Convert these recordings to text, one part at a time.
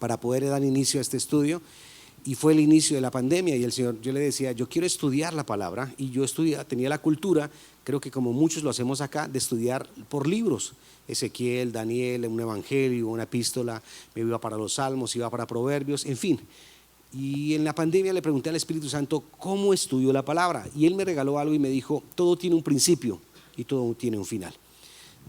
para poder dar inicio a este estudio, y fue el inicio de la pandemia. Y el Señor, yo le decía, yo quiero estudiar la palabra, y yo tenía la cultura, creo que como muchos lo hacemos acá, de estudiar por libros, Ezequiel, Daniel, un evangelio, una epístola, me iba para los Salmos, iba para Proverbios, en fin. Y en la pandemia le pregunté al Espíritu Santo cómo estudio la palabra, y Él me regaló algo y me dijo, todo tiene un principio y todo tiene un final.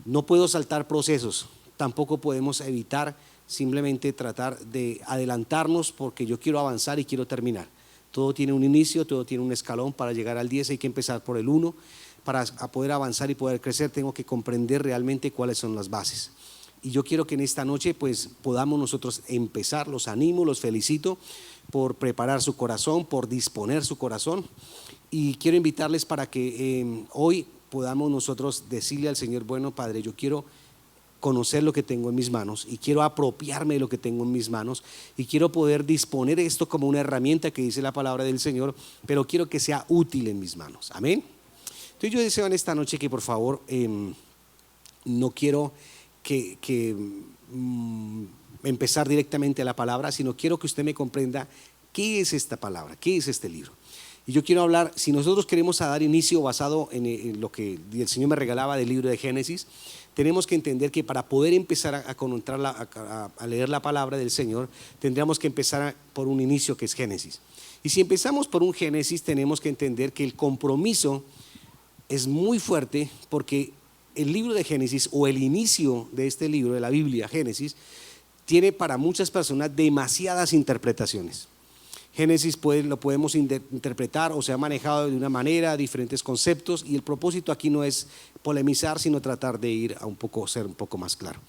No puedo saltar procesos, tampoco podemos evitar simplemente tratar de adelantarnos porque yo quiero avanzar y quiero terminar. Todo tiene un inicio, todo tiene un escalón. Para llegar al 10 hay que empezar por el 1. Para poder avanzar y poder crecer tengo que comprender realmente cuáles son las bases. Y yo quiero que en esta noche pues podamos nosotros empezar. Los animo, los felicito por preparar su corazón, por disponer su corazón, y quiero invitarles para que hoy podamos nosotros decirle al Señor, bueno Padre, yo quiero conocer lo que tengo en mis manos y quiero apropiarme de lo que tengo en mis manos y quiero poder disponer esto como una herramienta que dice la palabra del Señor, pero quiero que sea útil en mis manos. Amén. Entonces yo deseo en esta noche que por favor no quiero empezar directamente a la palabra, sino quiero que usted me comprenda qué es esta palabra, qué es este libro. Y yo quiero hablar, si nosotros queremos dar inicio basado en lo que el Señor me regalaba del libro de Génesis, tenemos que entender que para poder empezar a leer la palabra del Señor, tendríamos que empezar por un inicio que es Génesis. Y si empezamos por un Génesis, tenemos que entender que el compromiso es muy fuerte, porque el libro de Génesis, o el inicio de este libro de la Biblia, Génesis, tiene para muchas personas demasiadas interpretaciones. Génesis lo podemos interpretar o se ha manejado de una manera, diferentes conceptos, y el propósito aquí no es polemizar, sino tratar de ir a ser un poco más claro.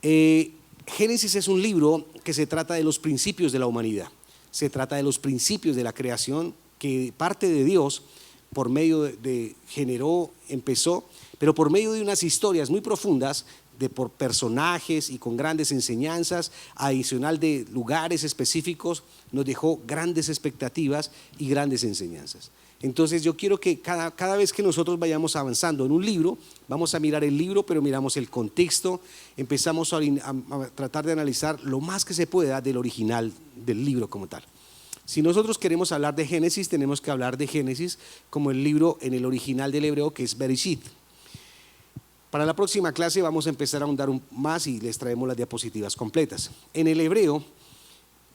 Génesis es un libro que se trata de los principios de la humanidad, se trata de los principios de la creación que parte de Dios por medio empezó, pero por medio de unas historias muy profundas, por personajes y con grandes enseñanzas, adicional de lugares específicos, nos dejó grandes expectativas y grandes enseñanzas. Entonces yo quiero que cada vez que nosotros vayamos avanzando en un libro, vamos a mirar el libro, pero miramos el contexto, empezamos a tratar de analizar lo más que se pueda del original del libro como tal. Si nosotros queremos hablar de Génesis, tenemos que hablar de Génesis como el libro en el original del hebreo, que es Bereshit. Para la próxima clase vamos a empezar a ahondar más y les traemos las diapositivas completas. En el hebreo,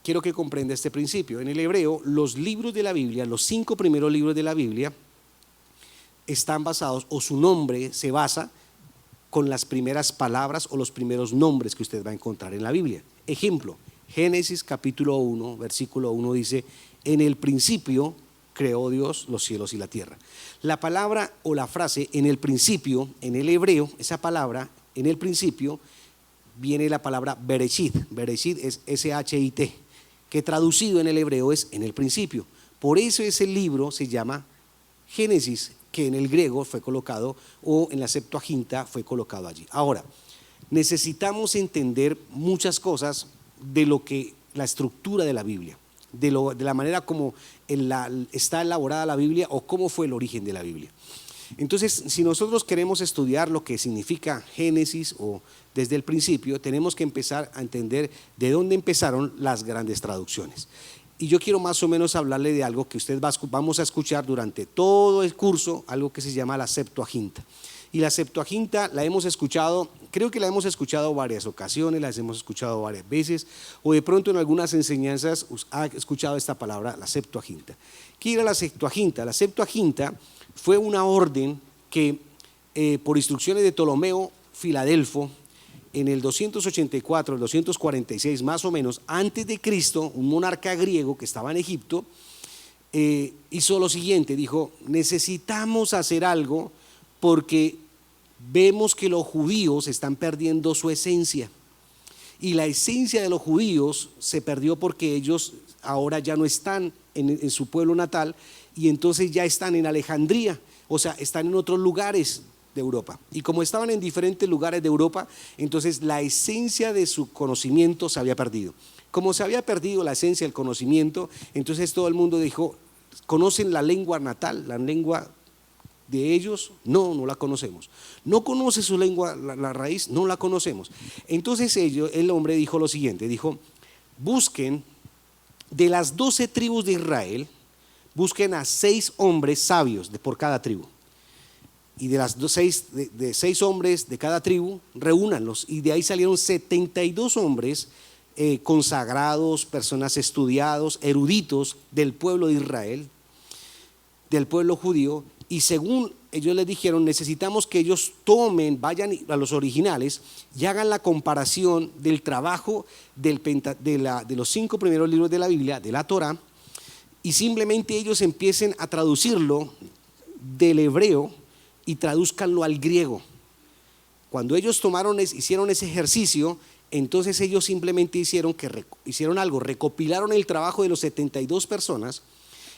quiero que comprenda este principio. En el hebreo, los libros de la Biblia, los 5 primeros libros de la Biblia, están basados, o su nombre se basa con las primeras palabras o los primeros nombres que usted va a encontrar en la Biblia. Ejemplo, Génesis capítulo 1, versículo 1 dice, en el principio creó Dios los cielos y la tierra. La palabra o la frase en el principio, en el hebreo, esa palabra en el principio, viene la palabra Bereshit. Bereshit es S-H-I-T, que traducido en el hebreo es en el principio. Por eso ese libro se llama Génesis, que en el griego fue colocado, o en la Septuaginta fue colocado allí. Ahora, necesitamos entender muchas cosas de lo que la estructura de la Biblia, de la manera como está elaborada la Biblia, o cómo fue el origen de la Biblia. Entonces, si nosotros queremos estudiar lo que significa Génesis o desde el principio, tenemos que empezar a entender de dónde empezaron las grandes traducciones. Y yo quiero más o menos hablarle de algo que vamos a escuchar durante todo el curso, algo que se llama la Septuaginta. Y la Septuaginta la hemos escuchado, creo que la hemos escuchado varias ocasiones, las hemos escuchado varias veces, o de pronto en algunas enseñanzas ha escuchado esta palabra, la Septuaginta. ¿Qué era la Septuaginta? La Septuaginta fue una orden que por instrucciones de Ptolomeo Filadelfo, en el 284, el 246 más o menos antes de Cristo, un monarca griego que estaba en Egipto, hizo lo siguiente, dijo, necesitamos hacer algo porque vemos que los judíos están perdiendo su esencia, y la esencia de los judíos se perdió porque ellos ahora ya no están en su pueblo natal, y entonces ya están en Alejandría, o sea, están en otros lugares de Europa, y como estaban en diferentes lugares de Europa, entonces la esencia de su conocimiento se había perdido. Como se había perdido la esencia del conocimiento, entonces todo el mundo dijo, ¿conocen la lengua natal, la lengua de ellos? No la conocemos. ¿No conoce su lengua, la raíz? No la conocemos. Entonces el hombre dijo lo siguiente, dijo, busquen de las 12 tribus de Israel, busquen a 6 hombres sabios por cada tribu. Y de las 6 hombres de cada tribu, reúnanlos. Y de ahí salieron 72 hombres consagrados, personas estudiados, eruditos del pueblo de Israel, del pueblo judío. Y según ellos les dijeron, necesitamos que ellos vayan a los originales y hagan la comparación del trabajo de los 5 primeros libros de la Biblia, de la Torá, y simplemente ellos empiecen a traducirlo del hebreo y tradúzcanlo al griego. Cuando ellos hicieron ese ejercicio, entonces ellos simplemente hicieron algo, recopilaron el trabajo de los 72 personas,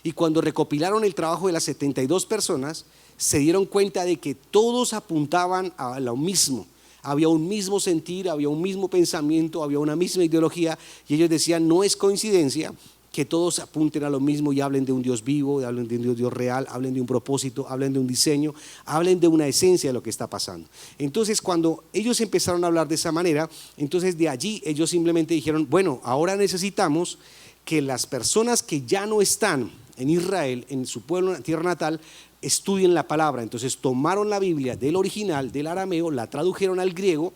y cuando recopilaron el trabajo de las 72 personas, se dieron cuenta de que todos apuntaban a lo mismo. Había un mismo sentir, había un mismo pensamiento, había una misma ideología, y ellos decían, no es coincidencia que todos apunten a lo mismo y hablen de un Dios vivo, hablen de un Dios real, hablen de un propósito, hablen de un diseño, hablen de una esencia de lo que está pasando. Entonces, cuando ellos empezaron a hablar de esa manera, entonces de allí ellos simplemente dijeron, bueno, ahora necesitamos que las personas que ya no están en Israel, en su pueblo, en la tierra natal, estudien la palabra. Entonces tomaron la Biblia del original, del arameo, la tradujeron al griego,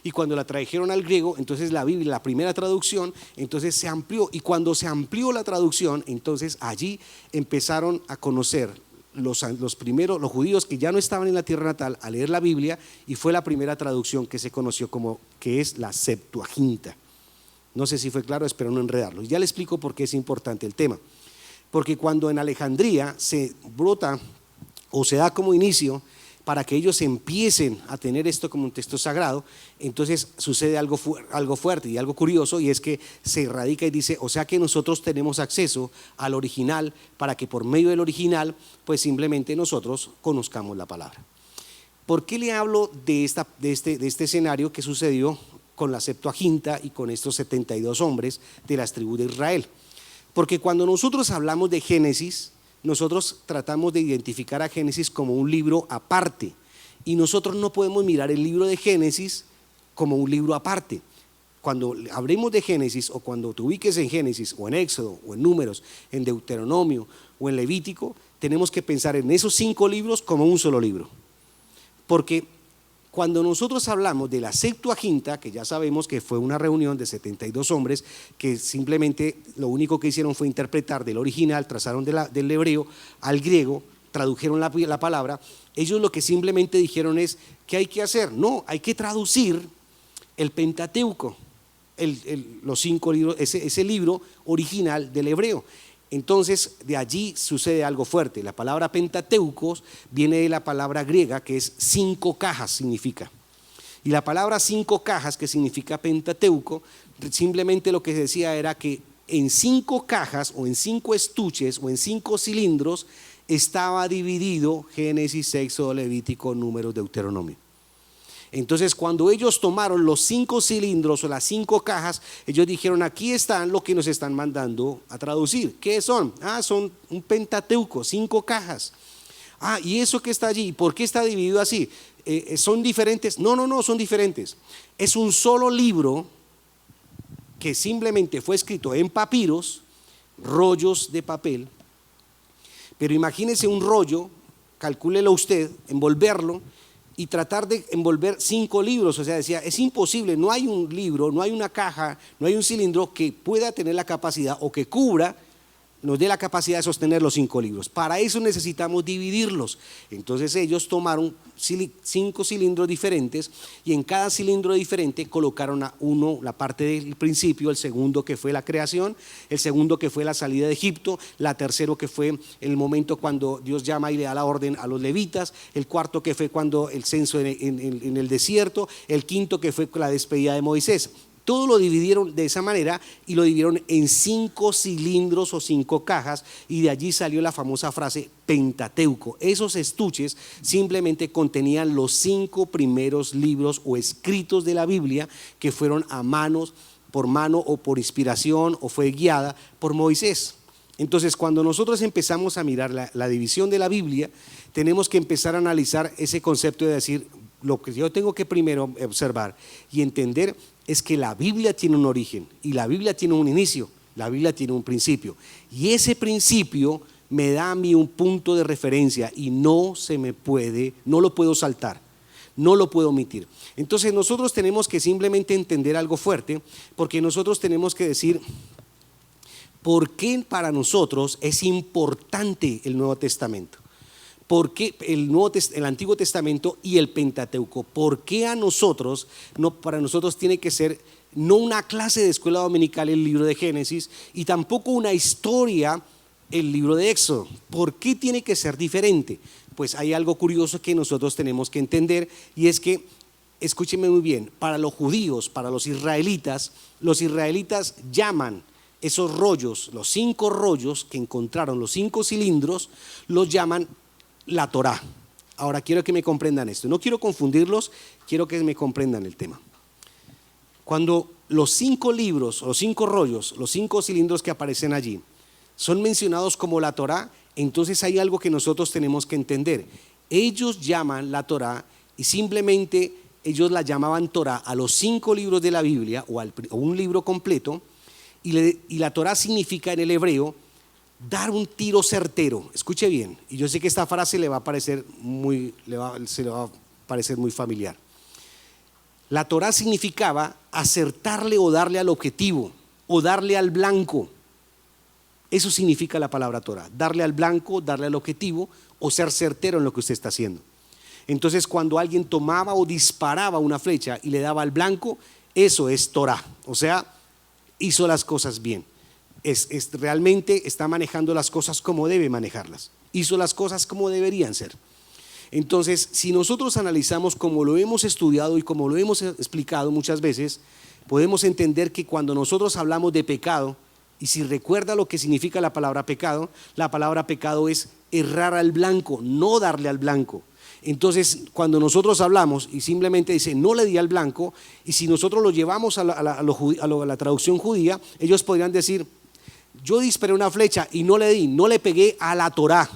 y cuando la trajeron al griego, entonces la Biblia, la primera traducción, entonces se amplió, y cuando se amplió la traducción, entonces allí empezaron a conocer los judíos que ya no estaban en la tierra natal, a leer la Biblia, y fue la primera traducción que se conoció que es la Septuaginta. No sé si fue claro, espero no enredarlo. Ya le explico por qué es importante el tema. Porque cuando en Alejandría se brota o se da como inicio para que ellos empiecen a tener esto como un texto sagrado, entonces sucede algo fuerte y algo curioso, y es que se radica y dice, o sea que nosotros tenemos acceso al original para que por medio del original pues simplemente nosotros conozcamos la palabra. ¿Por qué le hablo de este escenario que sucedió con la Septuaginta y con estos 72 hombres de las tribus de Israel? Porque cuando nosotros hablamos de Génesis, nosotros tratamos de identificar a Génesis como un libro aparte, y nosotros no podemos mirar el libro de Génesis como un libro aparte. Cuando hablemos de Génesis, o cuando te ubiques en Génesis, o en Éxodo, o en Números, en Deuteronomio, o en Levítico, tenemos que pensar en esos 5 libros como un solo libro. Porque cuando nosotros hablamos de la Septuaginta, que ya sabemos que fue una reunión de 72 hombres que simplemente lo único que hicieron fue interpretar del original, trazaron del hebreo al griego, tradujeron la palabra, ellos lo que simplemente dijeron es, ¿qué hay que hacer? No, hay que traducir el Pentateuco, los 5 libros, ese libro original del hebreo. Entonces de allí sucede algo fuerte. La palabra Pentateucos viene de la palabra griega que es 5 cajas significa. Y la palabra 5 cajas, que significa Pentateuco, simplemente lo que se decía era que en 5 cajas o en 5 estuches o en 5 cilindros estaba dividido Génesis, Éxodo, Levítico, Números, Deuteronomio. Entonces cuando ellos tomaron los 5 cilindros o las 5 cajas, ellos dijeron, aquí están lo que nos están mandando a traducir. ¿Qué son? Son un Pentateuco, 5 cajas. ¿Y eso que está allí? ¿Por qué está dividido así? ¿Son diferentes? No, son diferentes. Es un solo libro que simplemente fue escrito en papiros, rollos de papel. Pero imagínese un rollo, calcúlelo usted, envolverlo y tratar de envolver 5 libros. O sea, decía, es imposible, no hay un libro, no hay una caja, no hay un cilindro que pueda tener la capacidad o que cubra, nos dé la capacidad de sostener los 5 libros. Para eso necesitamos dividirlos. Entonces ellos tomaron 5 cilindros diferentes, y en cada cilindro diferente colocaron a uno la parte del principio, el segundo que fue la creación, el segundo que fue la salida de Egipto, la tercero que fue el momento cuando Dios llama y le da la orden a los levitas, el cuarto que fue cuando el censo en el desierto, el quinto que fue la despedida de Moisés. Todo lo dividieron de esa manera y lo dividieron en 5 cilindros o 5 cajas, y de allí salió la famosa frase Pentateuco. Esos estuches simplemente contenían los 5 primeros libros o escritos de la Biblia que fueron por mano o por inspiración, o fue guiada por Moisés. Entonces cuando nosotros empezamos a mirar la división de la Biblia, tenemos que empezar a analizar ese concepto de decir, lo que yo tengo que primero observar y entender es que la Biblia tiene un origen y la Biblia tiene un inicio, la Biblia tiene un principio. Y ese principio me da a mí un punto de referencia y no lo puedo saltar, no lo puedo omitir. Entonces nosotros tenemos que simplemente entender algo fuerte, porque nosotros tenemos que decir por qué para nosotros es importante el Nuevo Testamento. ¿Por qué el Antiguo Testamento y el Pentateuco? ¿Por qué para nosotros tiene que ser no una clase de escuela dominical el libro de Génesis y tampoco una historia el libro de Éxodo? ¿Por qué tiene que ser diferente? Pues hay algo curioso que nosotros tenemos que entender, y es que, escúchenme muy bien, para los judíos, para los israelitas llaman esos rollos, los 5 rollos que encontraron, los 5 cilindros, los llaman la Torá. Ahora quiero que me comprendan esto, no quiero confundirlos, quiero que me comprendan el tema. Cuando los 5 libros, los 5 rollos, los 5 cilindros que aparecen allí son mencionados como la Torá, entonces hay algo que nosotros tenemos que entender. Ellos llaman la Torá y simplemente ellos la llamaban Torá a los 5 libros de la Biblia o un libro completo, y la Torá significa en el hebreo dar un tiro certero. Escuche bien, y yo sé que esta frase se le va a parecer muy familiar. La Torá significaba acertarle o darle al objetivo o darle al blanco. Eso significa la palabra Torá, darle al blanco, darle al objetivo o ser certero en lo que usted está haciendo. Entonces cuando alguien tomaba o disparaba una flecha y le daba al blanco, eso es Torá, o sea, hizo las cosas bien. Realmente está manejando las cosas como debe manejarlas, hizo las cosas como deberían ser. Entonces, si nosotros analizamos como lo hemos estudiado y como lo hemos explicado muchas veces, podemos entender que cuando nosotros hablamos de pecado, y si recuerda lo que significa la palabra pecado es errar al blanco, no darle al blanco. Entonces, cuando nosotros hablamos y simplemente dice no le di al blanco, y si nosotros lo llevamos a la traducción judía, ellos podrían decir: yo disparé una flecha y no le pegué a la Torá.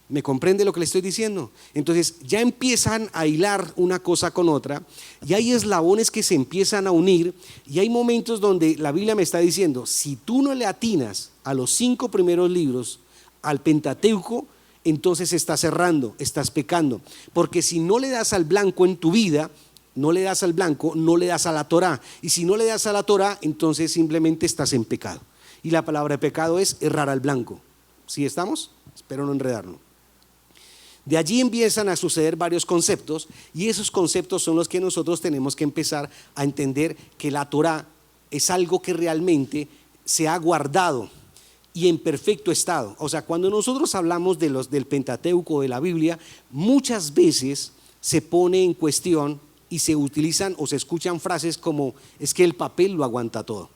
¿Me comprende lo que le estoy diciendo? Entonces ya empiezan a hilar una cosa con otra y hay eslabones que se empiezan a unir, y hay momentos donde la Biblia me está diciendo: si tú no le atinas a los 5 primeros libros, al Pentateuco, entonces estás errando, estás pecando, porque si no le das al blanco en tu vida, no le das al blanco, no le das a la Torá, y si no le das a la Torá, entonces simplemente estás en pecado, y la palabra de pecado es errar al blanco. ¿Sí estamos? Espero no enredarlo. De allí empiezan a suceder varios conceptos, y esos conceptos son los que nosotros tenemos que empezar a entender, que la Torá es algo que realmente se ha guardado y en perfecto estado. O sea, cuando nosotros hablamos del Pentateuco, de la Biblia, muchas veces se pone en cuestión y se utilizan o se escuchan frases como: es que el papel lo aguanta todo,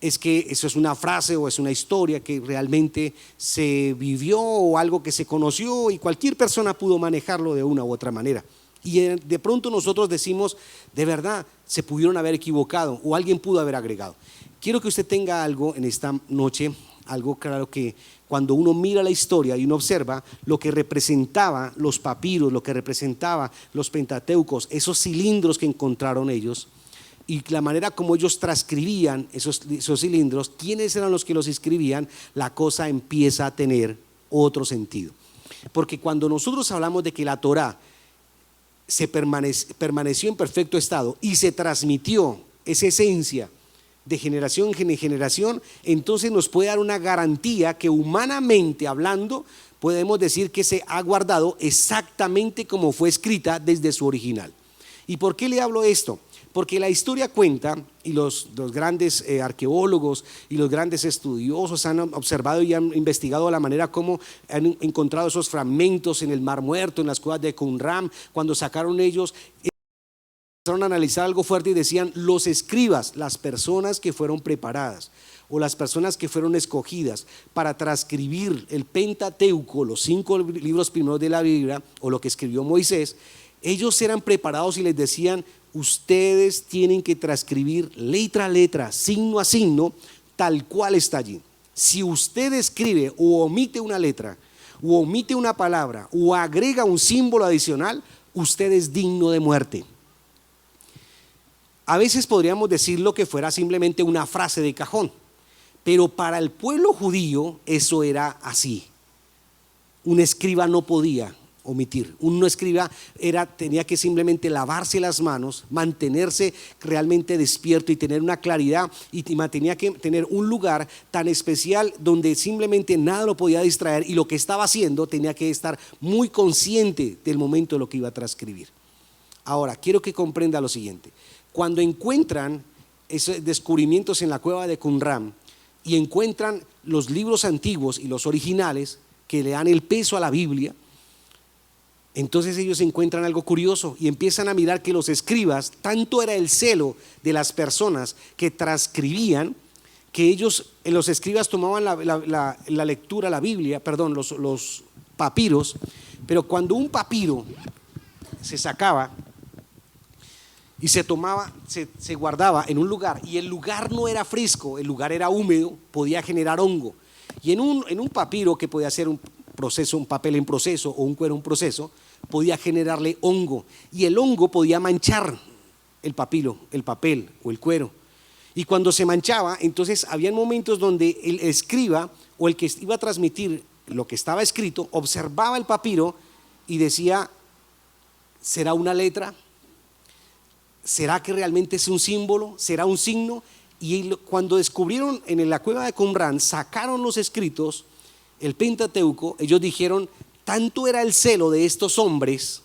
es que eso es una frase o es una historia que realmente se vivió o algo que se conoció y cualquier persona pudo manejarlo de una u otra manera. Y de pronto nosotros decimos: de verdad, se pudieron haber equivocado o alguien pudo haber agregado. Quiero que usted tenga algo en esta noche, algo claro, que cuando uno mira la historia y uno observa lo que representaba los papiros, lo que representaba los pentateucos, esos cilindros que encontraron ellos, y la manera como ellos transcribían esos cilindros, quiénes eran los que los escribían, la cosa empieza a tener otro sentido. Porque cuando nosotros hablamos de que la Torá permaneció en perfecto estado y se transmitió esa esencia de generación en generación, entonces nos puede dar una garantía que, humanamente hablando, podemos decir que se ha guardado exactamente como fue escrita desde su original. ¿Y por qué le hablo esto? Porque la historia cuenta, y los grandes arqueólogos y los grandes estudiosos han observado y han investigado la manera como han encontrado esos fragmentos en el Mar Muerto, en las cuevas de Qumran. Cuando sacaron ellos, empezaron a analizar algo fuerte y decían: los escribas, las personas que fueron preparadas o las personas que fueron escogidas para transcribir el Pentateuco, los 5 libros primeros de la Biblia, o lo que escribió Moisés, ellos eran preparados y les decían: ustedes tienen que transcribir letra a letra, signo a signo, tal cual está allí. Si usted escribe o omite una letra o omite una palabra o agrega un símbolo adicional, usted es digno de muerte. A veces podríamos decirlo que fuera simplemente una frase de cajón, pero para el pueblo judío eso era así. Un escriba no podía omitir. Un escriba tenía que simplemente lavarse las manos, mantenerse realmente despierto y tener una claridad, y tenía que tener un lugar tan especial donde simplemente nada lo podía distraer, y lo que estaba haciendo tenía que estar muy consciente del momento de lo que iba a transcribir. Ahora, quiero que comprenda lo siguiente. Cuando encuentran esos descubrimientos en la cueva de Qumran y encuentran los libros antiguos y los originales que le dan el peso a la Biblia, entonces ellos encuentran algo curioso y empiezan a mirar que los escribas, tanto era el celo de las personas que transcribían, que ellos, los escribas tomaban la lectura, la Biblia, perdón, los papiros, pero cuando un papiro se sacaba y se tomaba, se guardaba en un lugar, y el lugar no era fresco, el lugar era húmedo, podía generar hongo. Y en un papiro, que podía ser un proceso, un papel en proceso o un cuero en proceso, podía generarle hongo, y el hongo podía manchar el papiro, el papel o el cuero. Y cuando se manchaba, entonces había momentos donde el escriba o el que iba a transmitir lo que estaba escrito observaba el papiro y decía: ¿será una letra? ¿Será que realmente es un símbolo? ¿Será un signo? Y cuando descubrieron en la cueva de Qumran, sacaron los escritos, el Pentateuco, ellos dijeron: tanto era el celo de estos hombres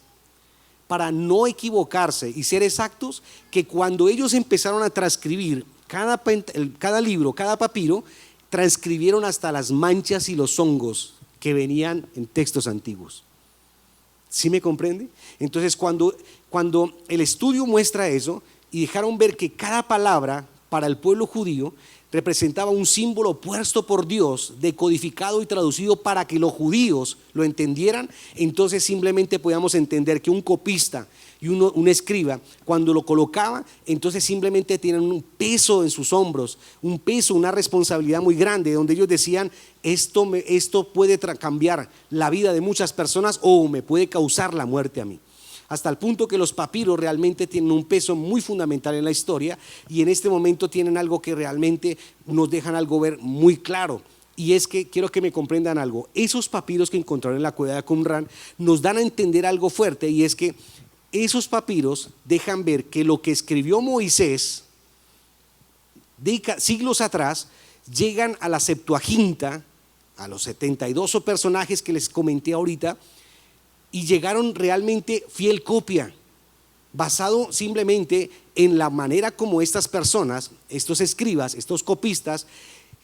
para no equivocarse y ser exactos, que cuando ellos empezaron a transcribir cada libro, cada papiro, transcribieron hasta las manchas y los hongos que venían en textos antiguos. ¿Sí me comprende? Entonces cuando el estudio muestra eso, y dejaron ver que cada palabra para el pueblo judío representaba un símbolo puesto por Dios, decodificado y traducido para que los judíos lo entendieran, entonces simplemente podíamos entender que un copista y un escriba, cuando lo colocaba, entonces simplemente tienen un peso en sus hombros, un peso, una responsabilidad muy grande, donde ellos decían: esto puede cambiar la vida de muchas personas, o me puede causar la muerte a mí. Hasta el punto que los papiros realmente tienen un peso muy fundamental en la historia, y en este momento tienen algo que realmente nos dejan algo ver muy claro, y es que quiero que me comprendan algo. Esos papiros que encontraron en la cueva de Qumran nos dan a entender algo fuerte, y es que esos papiros dejan ver que lo que escribió Moisés siglos atrás llegan a la Septuaginta, a los 72 personajes que les comenté ahorita, y llegaron realmente fiel copia, basado simplemente en la manera como estas personas, estos escribas, estos copistas,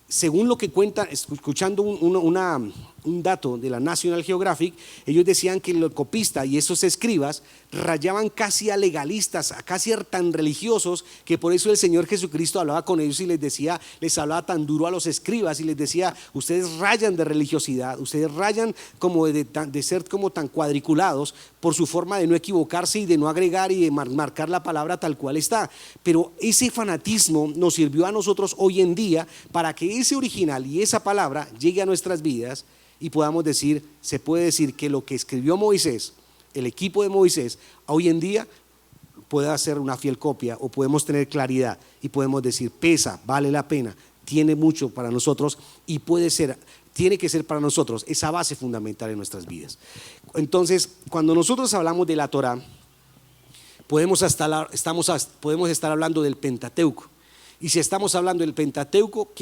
según lo que cuentan, escuchando un dato de la National Geographic, ellos decían que el copista y esos escribas rayaban casi a legalistas, a casi tan religiosos, que por eso el Señor Jesucristo hablaba con ellos y les hablaba tan duro a los escribas y les decía: ustedes rayan de religiosidad, ustedes rayan como de ser como tan cuadriculados por su forma de no equivocarse y de no agregar y de marcar la palabra tal cual está. Pero ese fanatismo nos sirvió a nosotros hoy en día para que ese original y esa palabra llegue a nuestras vidas y podamos decir, se puede decir que lo que escribió Moisés, el equipo de Moisés, hoy en día puede hacer una fiel copia, o podemos tener claridad y podemos decir: pesa, vale la pena, tiene mucho para nosotros, y tiene que ser para nosotros esa base fundamental en nuestras vidas. Entonces, cuando nosotros hablamos de la Torá, podemos estar hablando del Pentateuco. Y si estamos hablando del Pentateuco,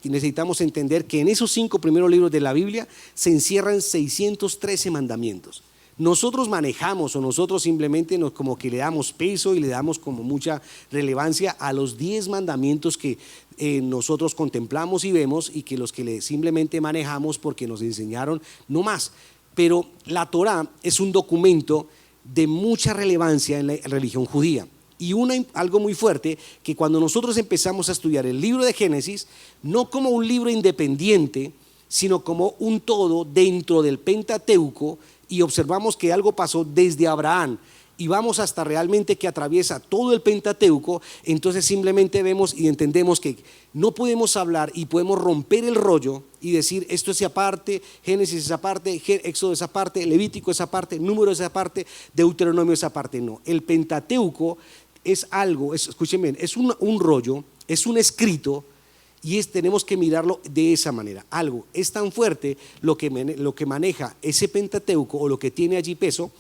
necesitamos entender que en esos 5 primeros libros de la Biblia se encierran 613 mandamientos. Nosotros manejamos, o nosotros simplemente como que le damos peso y le damos como mucha relevancia a los 10 mandamientos que nosotros contemplamos y vemos, y que los que simplemente manejamos porque nos enseñaron, no más. Pero la Torá es un documento de mucha relevancia en la religión judía. Y algo muy fuerte, que cuando nosotros empezamos a estudiar el libro de Génesis, no como un libro independiente, sino como un todo dentro del Pentateuco, y observamos que algo pasó desde Abraham y vamos hasta realmente que atraviesa todo el Pentateuco, entonces simplemente vemos y entendemos que no podemos hablar y podemos romper el rollo y decir esto es esa parte, Génesis esa parte, Éxodo esa parte, Levítico esa parte, Número esa parte, Deuteronomio esa parte. No, el Pentateuco es algo, escúchenme bien, es un rollo, es un escrito y tenemos que mirarlo de esa manera. Algo es tan fuerte lo que maneja ese Pentateuco o lo que tiene allí peso,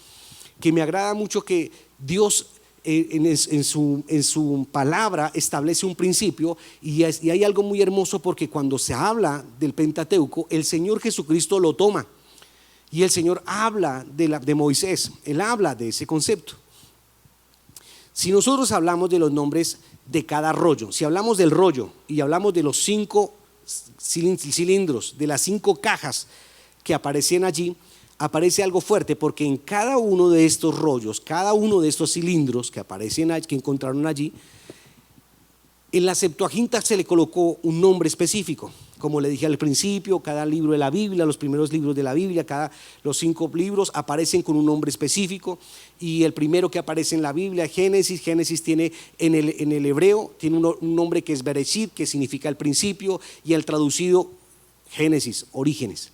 que me agrada mucho que Dios en su palabra establece un principio y hay algo muy hermoso porque cuando se habla del Pentateuco, el Señor Jesucristo lo toma y el Señor habla de Moisés, Él habla de ese concepto. Si nosotros hablamos de los nombres de cada rollo, si hablamos del rollo y hablamos de los 5 cilindros, de las 5 cajas que aparecían allí, aparece algo fuerte porque en cada uno de estos rollos, cada uno de estos cilindros que aparecen, que encontraron allí, en la Septuaginta se le colocó un nombre específico. Como le dije al principio, cada libro de la Biblia, los primeros libros de la Biblia, los 5 libros aparecen con un nombre específico y el primero que aparece en la Biblia, Génesis tiene en el hebreo, tiene un nombre que es Bereshit, que significa el principio, y el traducido Génesis, orígenes.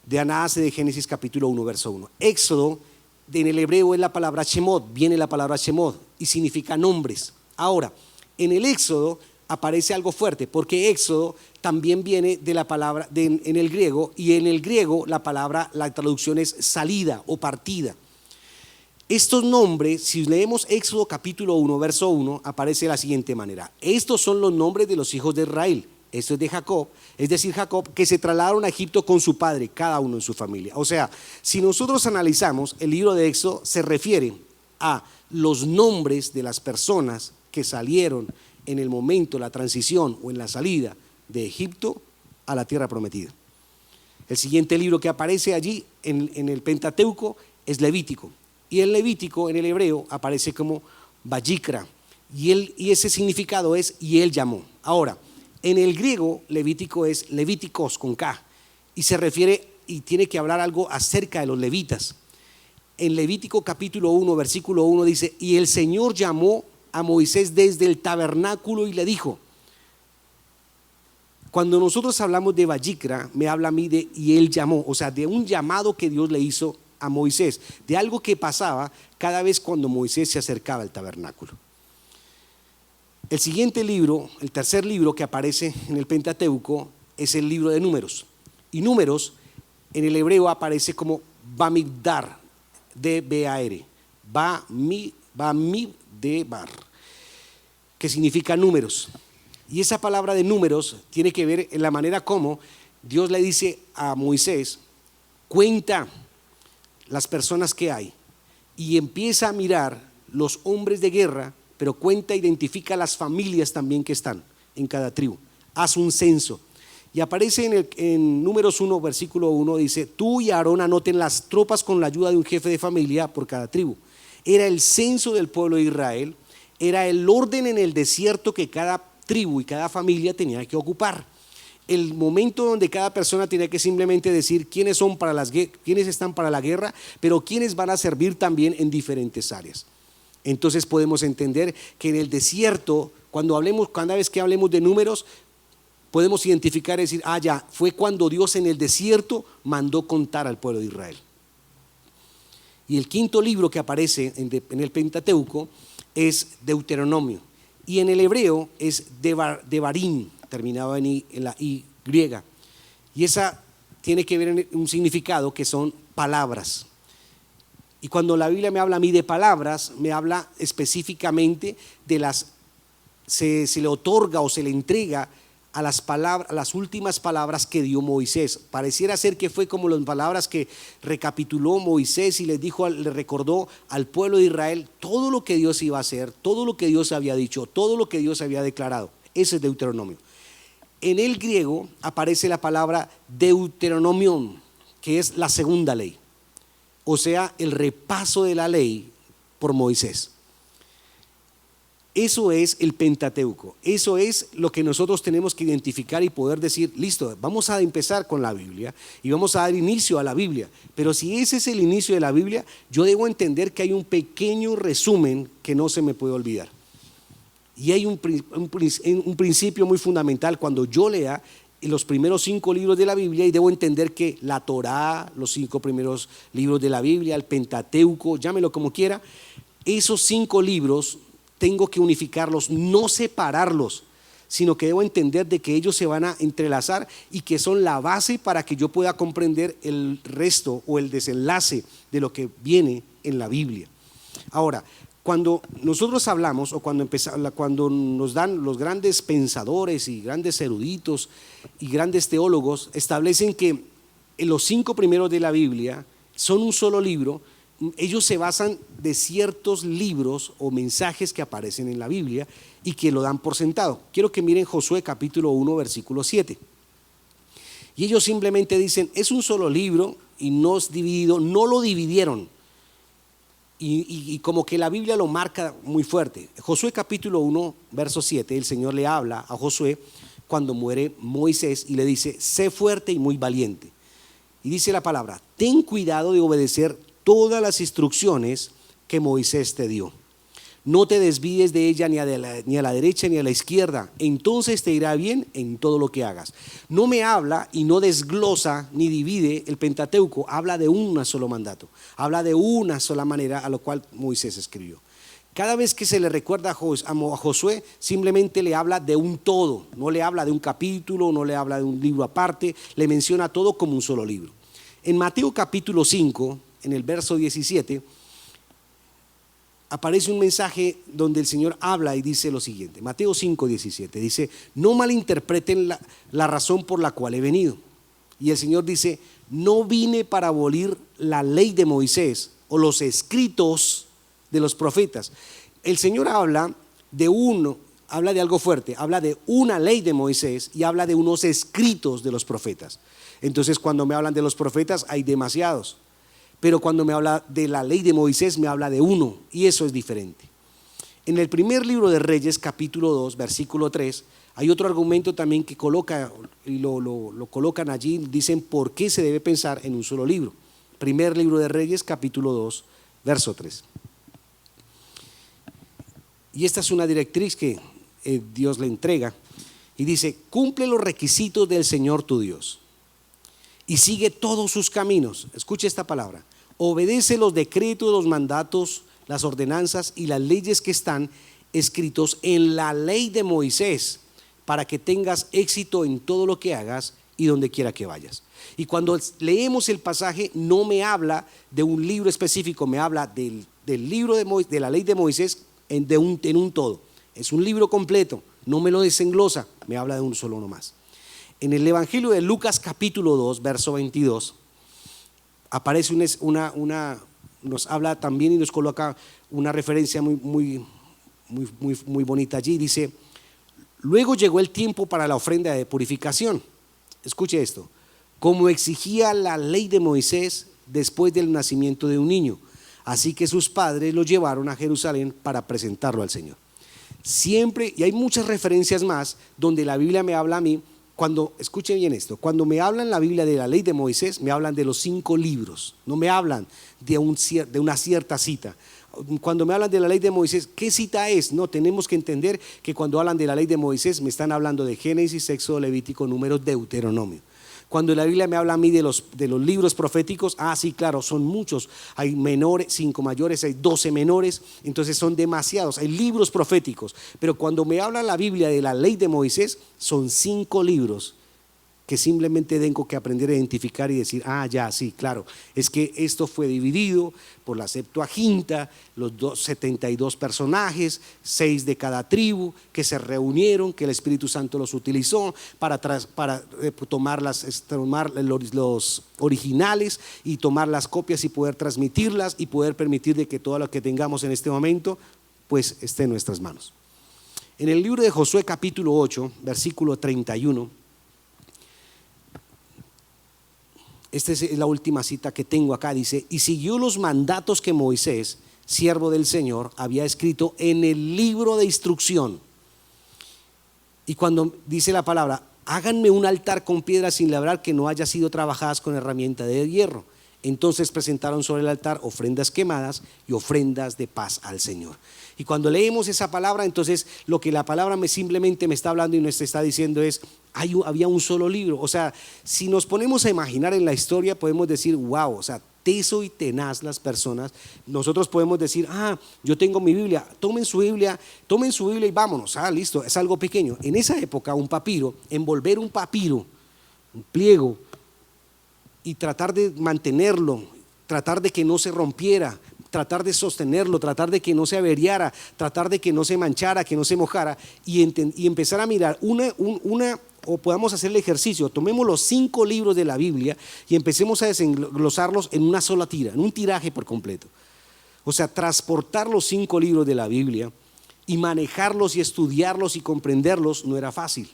De nace de Génesis capítulo 1, verso 1. Éxodo, en el hebreo es la palabra Shemot, viene la palabra Shemot y significa nombres. Ahora, en el Éxodo aparece algo fuerte, porque Éxodo también viene de la palabra en el griego, y en el griego la traducción es salida o partida. Estos nombres, si leemos Éxodo capítulo 1, verso 1, aparece de la siguiente manera: estos son los nombres de los hijos de Israel. Esto es de Jacob, es decir, Jacob, que se trasladaron a Egipto con su padre, cada uno en su familia. O sea, si nosotros analizamos el libro de Éxodo, se refiere a los nombres de las personas que salieron en el momento de la transición o en la salida de Egipto a la tierra prometida. El siguiente libro que aparece allí en el Pentateuco es Levítico, y el Levítico en el hebreo aparece como Vayikra, y ese significado es y él llamó. Ahora, en el griego Levítico es Levíticos con K, y se refiere y tiene que hablar algo acerca de los levitas. En Levítico capítulo 1, versículo 1 dice: y el Señor llamó a Moisés desde el tabernáculo y le dijo. Cuando nosotros hablamos de Vayikra, me habla a mí de y él llamó, o sea, de un llamado que Dios le hizo a Moisés, de algo que pasaba cada vez cuando Moisés se acercaba al tabernáculo. El siguiente libro, el tercer libro que aparece en el Pentateuco es el libro de Números, y Números en el hebreo aparece como Bamidbar, D-B-A-R, Bamidbar, que significa números. Y esa palabra de números tiene que ver en la manera como Dios le dice a Moisés: cuenta las personas que hay, y empieza a mirar los hombres de guerra, pero cuenta, identifica las familias también que están en cada tribu. Haz un censo. Y aparece en Números 1, versículo 1, dice: tú y Aarón anoten las tropas con la ayuda de un jefe de familia por cada tribu. Era el censo del pueblo de Israel, era el orden en el desierto que cada tribu y cada familia tenía que ocupar. El momento donde cada persona tenía que simplemente decir quiénes están para la guerra, pero quiénes van a servir también en diferentes áreas. Entonces podemos entender que en el desierto, cada vez que hablemos de números, podemos identificar y decir: ya, fue cuando Dios en el desierto mandó contar al pueblo de Israel. Y el quinto libro que aparece en el Pentateuco es Deuteronomio, y en el hebreo es Devarim, terminado en la I griega, y esa tiene que ver en un significado que son palabras. Y cuando la Biblia me habla a mí de palabras, me habla específicamente de se le otorga o se le entrega a las últimas palabras que dio Moisés. Pareciera ser que fue como las palabras que recapituló Moisés y le recordó al pueblo de Israel todo lo que Dios iba a hacer, todo lo que Dios había dicho, todo lo que Dios había declarado. Ese es Deuteronomio. En el griego aparece la palabra Deuteronomion, que es la segunda ley, o sea, el repaso de la ley por Moisés. Eso es el Pentateuco, eso es lo que nosotros tenemos que identificar y poder decir, listo, vamos a empezar con la Biblia y vamos a dar inicio a la Biblia. Pero si ese es el inicio de la Biblia, yo debo entender que hay un pequeño resumen que no se me puede olvidar. Y hay un principio muy fundamental cuando yo lea los primeros 5 libros de la Biblia y debo entender que la Torá, los 5 primeros libros de la Biblia, el Pentateuco, llámelo como quiera, esos 5 libros tengo que unificarlos, no separarlos, sino que debo entender de que ellos se van a entrelazar y que son la base para que yo pueda comprender el resto o el desenlace de lo que viene en la Biblia. Ahora, cuando nosotros hablamos o cuando nos dan los grandes pensadores y grandes eruditos y grandes teólogos, establecen que en los 5 primeros de la Biblia son un solo libro. Ellos se basan de ciertos libros o mensajes que aparecen en la Biblia y que lo dan por sentado. Quiero que miren Josué capítulo 1 versículo 7. Y ellos simplemente dicen, es un solo libro y no es dividido, no lo dividieron. Y como que la Biblia lo marca muy fuerte. Josué capítulo 1 verso 7, el Señor le habla a Josué cuando muere Moisés y le dice, sé fuerte y muy valiente. Y dice la palabra, ten cuidado de obedecer todas las instrucciones que Moisés te dio. No te desvíes de ella ni a la derecha ni a la izquierda, entonces te irá bien en todo lo que hagas. No me habla y no desglosa ni divide el Pentateuco, habla de un solo mandato, habla de una sola manera a lo cual Moisés escribió. Cada vez que se le recuerda a Josué, simplemente le habla de un todo, no le habla de un capítulo, no le habla de un libro aparte, le menciona todo como un solo libro. En Mateo capítulo 5, en el verso 17, aparece un mensaje donde el Señor habla y dice lo siguiente. Mateo 5, 17 dice, no malinterpreten la razón por la cual he venido. Y el Señor dice, no vine para abolir la ley de Moisés o los escritos de los profetas. El Señor habla de algo fuerte, habla de una ley de Moisés y habla de unos escritos de los profetas. Entonces cuando me hablan de los profetas hay demasiados. Pero cuando me habla de la ley de Moisés me habla de uno y eso es diferente. En el primer libro de Reyes capítulo 2 versículo 3 hay otro argumento también que coloca y lo colocan allí, dicen por qué se debe pensar en un solo libro. Primer libro de Reyes capítulo 2 verso 3. Y esta es una directriz que Dios le entrega y dice, cumple los requisitos del Señor tu Dios y sigue todos sus caminos. Escuche esta palabra. Obedece los decretos, los mandatos, las ordenanzas y las leyes que están escritos en la ley de Moisés para que tengas éxito en todo lo que hagas y donde quiera que vayas. Y cuando leemos el pasaje no me habla de un libro específico, me habla del libro de la ley de Moisés en un todo. Es un libro completo, no me lo desenglosa, me habla de un solo nomás. En el Evangelio de Lucas capítulo 2 verso 22 aparece nos habla también y nos coloca una referencia muy bonita allí. Dice, luego llegó el tiempo para la ofrenda de purificación. Escuche esto, como exigía la ley de Moisés después del nacimiento de un niño. Así que sus padres lo llevaron a Jerusalén para presentarlo al Señor. Siempre, y hay muchas referencias más donde la Biblia me habla a mí. Escuchen bien esto, cuando me hablan la Biblia de la ley de Moisés, me hablan de los 5 libros, no me hablan de una cierta cita. Cuando me hablan de la ley de Moisés, ¿qué cita es? No, tenemos que entender que cuando hablan de la ley de Moisés me están hablando de Génesis, Éxodo, Levítico, Números, Deuteronomio. Cuando la Biblia me habla a mí de los libros proféticos, sí, claro, son muchos. Hay menores, 5 mayores, hay 12 menores, entonces son demasiados. Hay libros proféticos, pero cuando me habla la Biblia de la ley de Moisés, son 5 libros que simplemente tengo que aprender a identificar y decir, ya, sí, claro, es que esto fue dividido por la Septuaginta, los 72 personajes, 6 de cada tribu que se reunieron, que el Espíritu Santo los utilizó para tomar los originales y tomar las copias y poder transmitirlas y poder permitir de que todo lo que tengamos en este momento pues esté en nuestras manos. En el libro de Josué capítulo 8 versículo 31, esta es la última cita que tengo acá, dice, y siguió los mandatos que Moisés, siervo del Señor, había escrito en el libro de instrucción. Y cuando dice la palabra, háganme un altar con piedras sin labrar que no haya sido trabajadas con herramienta de hierro. Entonces presentaron sobre el altar ofrendas quemadas y ofrendas de paz al Señor. Y cuando leemos esa palabra, entonces lo que la palabra simplemente me está hablando y nos está diciendo es, había un solo libro. O sea, si nos ponemos a imaginar en la historia, podemos decir, wow, o sea, teso y tenaz las personas. Nosotros podemos decir, yo tengo mi Biblia, tomen su Biblia y vámonos, listo, es algo pequeño. En esa época un papiro, envolver un papiro, un pliego, y tratar de mantenerlo, tratar de que no se rompiera, tratar de sostenerlo, tratar de que no se averiara, tratar de que no se manchara, que no se mojara, y empezar a mirar o podamos hacer el ejercicio, tomemos los 5 libros de la Biblia y empecemos a desenglosarlos en una sola tira, en un tiraje por completo. O sea, transportar los 5 libros de la Biblia y manejarlos y estudiarlos y comprenderlos no era fácil.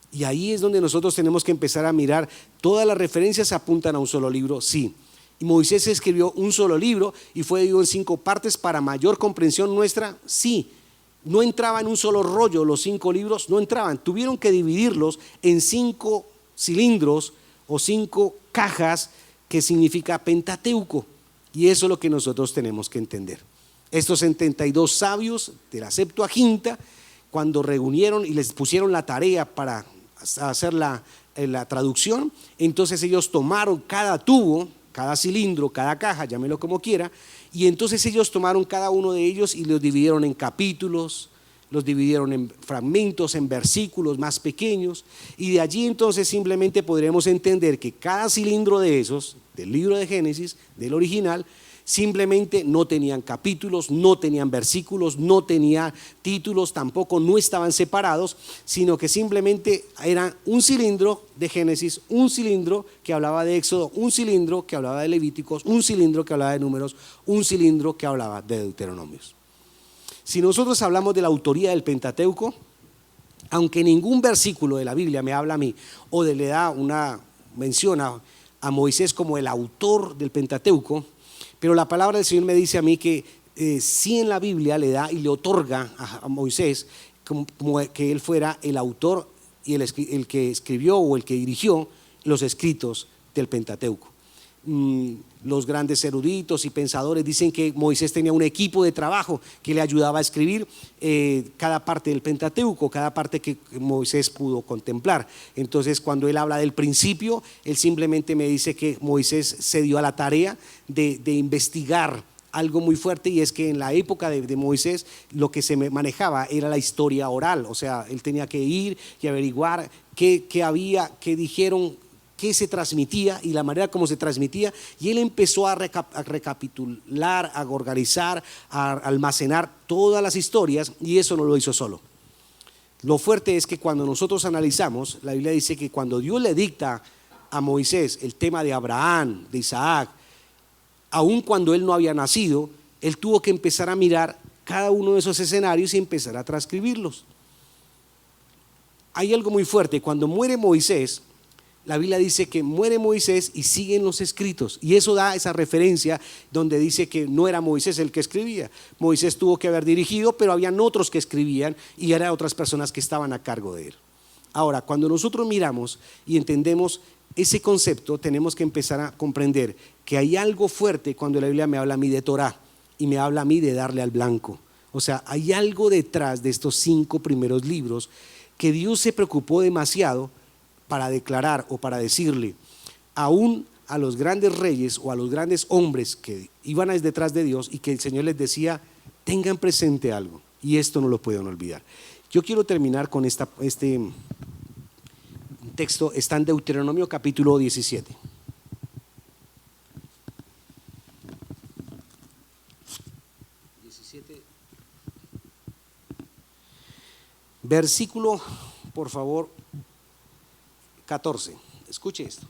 Y ahí es donde nosotros tenemos que empezar a mirar, todas las referencias apuntan a un solo libro, sí. Y Moisés escribió un solo libro y fue dividido en 5 partes para mayor comprensión nuestra, sí. No entraba en un solo rollo, los 5 libros no entraban, tuvieron que dividirlos en 5 cilindros o 5 cajas, que significa Pentateuco. Y eso es lo que nosotros tenemos que entender. Estos 72 sabios de la Septuaginta, cuando reunieron y les pusieron la tarea para hacer la traducción, entonces ellos tomaron cada tubo, cada cilindro, cada caja, llámelo como quiera, y entonces ellos tomaron cada uno de ellos y los dividieron en capítulos, los dividieron en fragmentos, en versículos más pequeños, y de allí entonces simplemente podremos entender que cada cilindro de esos, del libro de Génesis, del original, simplemente no tenían capítulos, no tenían versículos, no tenían títulos, tampoco no estaban separados, sino que simplemente era un cilindro de Génesis, un cilindro que hablaba de Éxodo, un cilindro que hablaba de Levíticos, un cilindro que hablaba de Números, un cilindro que hablaba de Deuteronomios. Si nosotros hablamos de la autoría del Pentateuco, aunque ningún versículo de la Biblia me habla a mí o le da una mención a Moisés como el autor del Pentateuco, pero la palabra del Señor me dice a mí que sí, en la Biblia le da y le otorga a Moisés como que él fuera el autor y el que escribió o el que dirigió los escritos del Pentateuco. Los grandes eruditos y pensadores dicen que Moisés tenía un equipo de trabajo que le ayudaba a escribir cada parte del Pentateuco, cada parte que Moisés pudo contemplar. Entonces, cuando él habla del principio, él simplemente me dice que Moisés se dio a la tarea de investigar algo muy fuerte, y es que en la época de Moisés lo que se manejaba era la historia oral. O sea, él tenía que ir y averiguar qué había, qué dijeron, qué se transmitía y la manera como se transmitía, y él empezó a recapitular, a organizar, a almacenar todas las historias, y eso no lo hizo solo. Lo fuerte es que cuando nosotros analizamos, la Biblia dice que cuando Dios le dicta a Moisés el tema de Abraham, de Isaac, aun cuando él no había nacido, él tuvo que empezar a mirar cada uno de esos escenarios y empezar a transcribirlos. Hay algo muy fuerte: cuando muere Moisés, la Biblia dice que muere Moisés y siguen los escritos, y eso da esa referencia donde dice que no era Moisés el que escribía. Moisés tuvo que haber dirigido, pero habían otros que escribían y eran otras personas que estaban a cargo de él. Ahora, cuando nosotros miramos y entendemos ese concepto, tenemos que empezar a comprender que hay algo fuerte cuando la Biblia me habla a mí de Torá y me habla a mí de darle al blanco. O sea, hay algo detrás de estos 5 primeros libros que Dios se preocupó demasiado para declarar o para decirle aún a los grandes reyes o a los grandes hombres que iban detrás de Dios, y que el Señor les decía: tengan presente algo, y esto no lo pueden olvidar. Yo quiero terminar con este texto. Está en Deuteronomio capítulo 17. Versículo, por favor, 14. Escuche esto.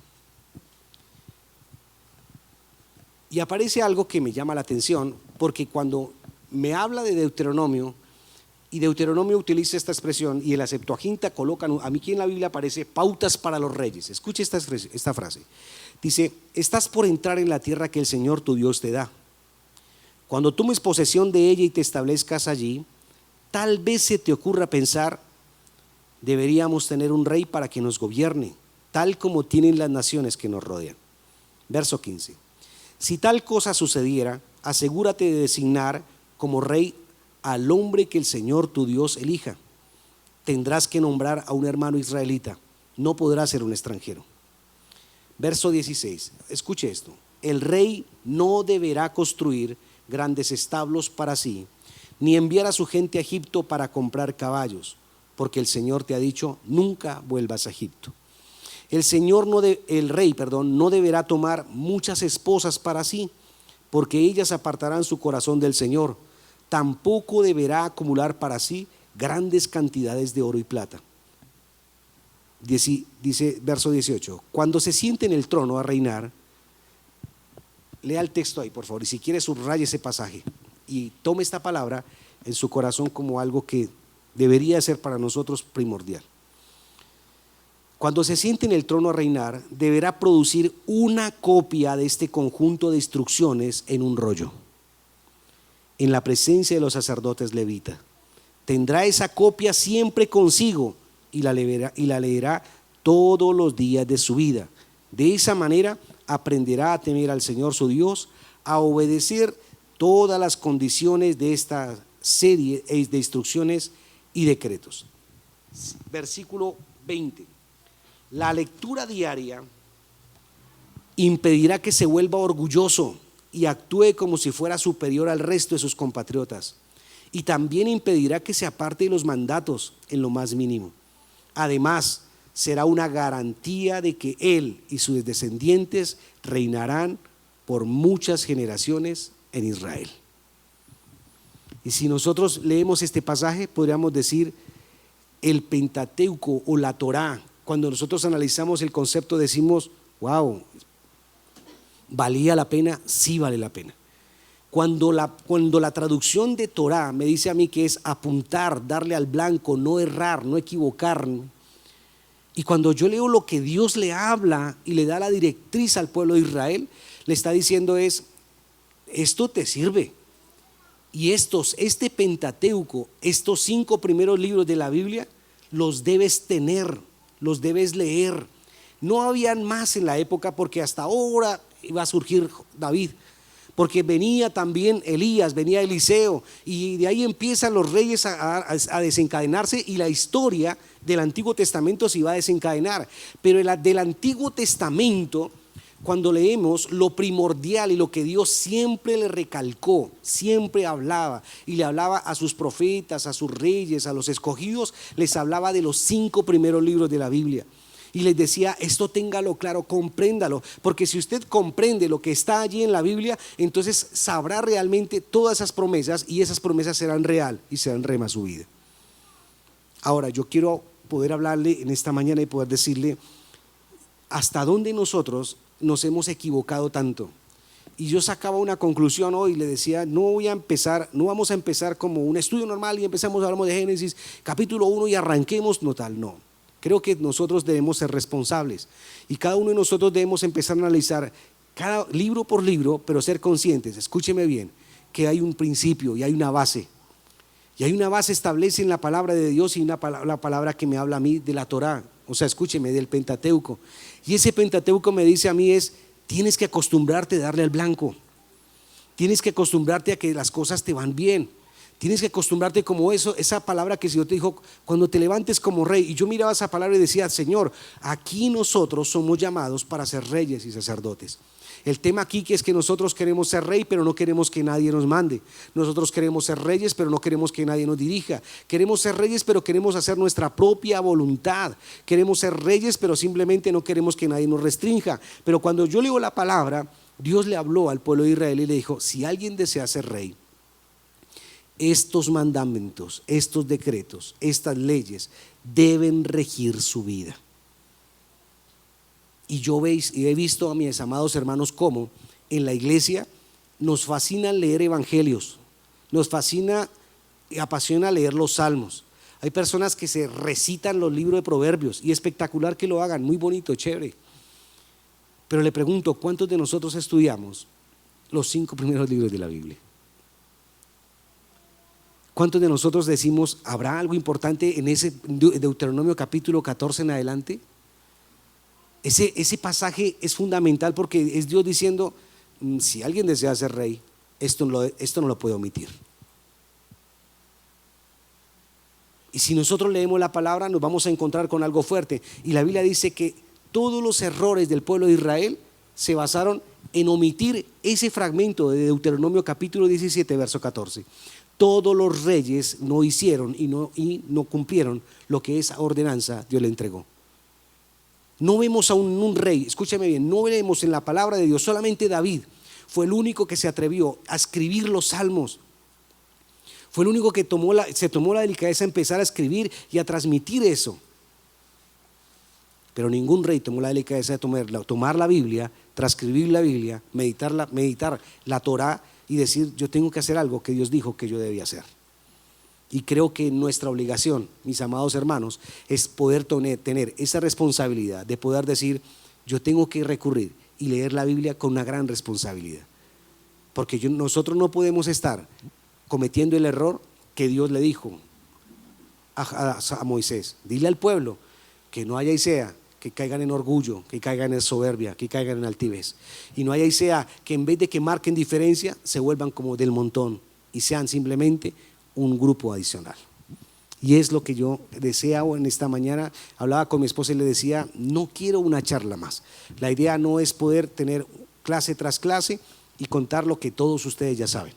Y aparece algo que me llama la atención, porque cuando me habla de Deuteronomio, y Deuteronomio utiliza esta expresión, y en la Septuaginta colocan, a mí aquí en la Biblia aparece pautas para los reyes. Escuche esta frase. Dice: estás por entrar en la tierra que el Señor tu Dios te da. Cuando tomes posesión de ella y te establezcas allí, tal vez se te ocurra pensar, deberíamos tener un rey para que nos gobierne, tal como tienen las naciones que nos rodean. Verso 15. Si tal cosa sucediera, asegúrate de designar como rey al hombre que el Señor tu Dios elija. Tendrás que nombrar a un hermano israelita, no podrá ser un extranjero. Verso 16, escuche esto: el rey no deberá construir grandes establos para sí, ni enviar a su gente a Egipto para comprar caballos, porque el Señor te ha dicho, nunca vuelvas a Egipto. El rey no deberá tomar muchas esposas para sí, porque ellas apartarán su corazón del Señor. Tampoco deberá acumular para sí grandes cantidades de oro y plata. Dice verso 18, cuando se siente en el trono a reinar, lea el texto ahí por favor, y si quiere subraye ese pasaje y tome esta palabra en su corazón como algo que debería ser para nosotros primordial. Cuando se siente en el trono a reinar, deberá producir una copia de este conjunto de instrucciones en un rollo, en la presencia de los sacerdotes levitas. Tendrá esa copia siempre consigo y la leerá todos los días de su vida. De esa manera aprenderá a temer al Señor su Dios, a obedecer todas las condiciones de esta serie de instrucciones y decretos. Versículo 20. La lectura diaria impedirá que se vuelva orgulloso y actúe como si fuera superior al resto de sus compatriotas, y también impedirá que se aparte de los mandatos en lo más mínimo. Además, será una garantía de que él y sus descendientes reinarán por muchas generaciones en Israel. Y si nosotros leemos este pasaje, podríamos decir el Pentateuco o la Torá. Cuando nosotros analizamos el concepto decimos, wow, ¿valía la pena? Sí vale la pena. Cuando la traducción de Torá me dice a mí que es apuntar, darle al blanco, no errar, no equivocarme, y cuando yo leo lo que Dios le habla y le da la directriz al pueblo de Israel, le está diciendo esto te sirve. Y este Pentateuco, estos 5 primeros libros de la Biblia, los debes tener, los debes leer. No habían más en la época porque hasta ahora iba a surgir David, porque venía también Elías, venía Eliseo, y de ahí empiezan los reyes a desencadenarse, y la historia del Antiguo Testamento se iba a desencadenar. Pero del Antiguo Testamento, cuando leemos lo primordial y lo que Dios siempre le recalcó, siempre hablaba, y le hablaba a sus profetas, a sus reyes, a los escogidos, les hablaba de los 5 primeros libros de la Biblia. Y les decía, esto téngalo claro, compréndalo, porque si usted comprende lo que está allí en la Biblia, entonces sabrá realmente todas esas promesas, y esas promesas serán real y serán rema su vida. Ahora, yo quiero poder hablarle en esta mañana y poder decirle hasta dónde nosotros nos hemos equivocado tanto. Y yo sacaba una conclusión hoy y le decía, no vamos a empezar como un estudio normal y hablamos de Génesis capítulo 1 y arranquemos, no. Creo que nosotros debemos ser responsables, y cada uno de nosotros debemos empezar a analizar cada libro por libro, pero ser conscientes, escúcheme bien, que hay un principio y hay una base. Y hay una base establece en la palabra de Dios, y la palabra que me habla a mí de la Torá, o sea, escúcheme, del Pentateuco. Y ese Pentateuco me dice a mí tienes que acostumbrarte a darle al blanco, tienes que acostumbrarte a que las cosas te van bien. Tienes que acostumbrarte como esa palabra que el Señor te dijo, cuando te levantes como rey. Y yo miraba esa palabra y decía, Señor, aquí nosotros somos llamados para ser reyes y sacerdotes. El tema aquí que es que nosotros queremos ser rey, pero no queremos que nadie nos mande. Nosotros queremos ser reyes, pero no queremos que nadie nos dirija. Queremos ser reyes, pero queremos hacer nuestra propia voluntad. Queremos ser reyes, pero simplemente no queremos que nadie nos restrinja. Pero cuando yo leo la palabra, Dios le habló al pueblo de Israel y le dijo, si alguien desea ser rey, estos mandamientos, estos decretos, estas leyes deben regir su vida. Y he visto a mis amados hermanos cómo en la iglesia nos fascina leer evangelios, nos fascina y apasiona leer los salmos. Hay personas que se recitan los libros de Proverbios, y espectacular que lo hagan, muy bonito, chévere. Pero le pregunto, ¿cuántos de nosotros estudiamos los 5 primeros libros de la Biblia? ¿Cuántos de nosotros decimos, habrá algo importante en ese Deuteronomio capítulo 14 en adelante? Ese pasaje es fundamental porque es Dios diciendo, si alguien desea ser rey, esto no lo puede omitir. Y si nosotros leemos la palabra, nos vamos a encontrar con algo fuerte. Y la Biblia dice que todos los errores del pueblo de Israel se basaron en omitir ese fragmento de Deuteronomio capítulo 17, verso 14. Todos los reyes no hicieron y no cumplieron lo que esa ordenanza Dios le entregó. No vemos a un rey, escúchame bien, no vemos en la palabra de Dios, solamente David fue el único que se atrevió a escribir los salmos. Fue el único que se tomó la delicadeza de empezar a escribir y a transmitir eso. Pero ningún rey tomó la delicadeza de tomar la Biblia, transcribir la Biblia, meditar la Torá y decir, yo tengo que hacer algo que Dios dijo que yo debía hacer. Y creo que nuestra obligación, mis amados hermanos, es poder tener esa responsabilidad de poder decir, yo tengo que recurrir y leer la Biblia con una gran responsabilidad. Porque nosotros no podemos estar cometiendo el error que Dios le dijo a Moisés: dile al pueblo que no haya y sea que caigan en orgullo, que caigan en soberbia, que caigan en altivez, y no haya y sea que en vez de que marquen diferencia se vuelvan como del montón y sean simplemente un grupo adicional. Y es lo que yo deseo en esta mañana. Hablaba con mi esposa y le decía, no quiero una charla más. La idea no es poder tener clase tras clase y contar lo que todos ustedes ya saben.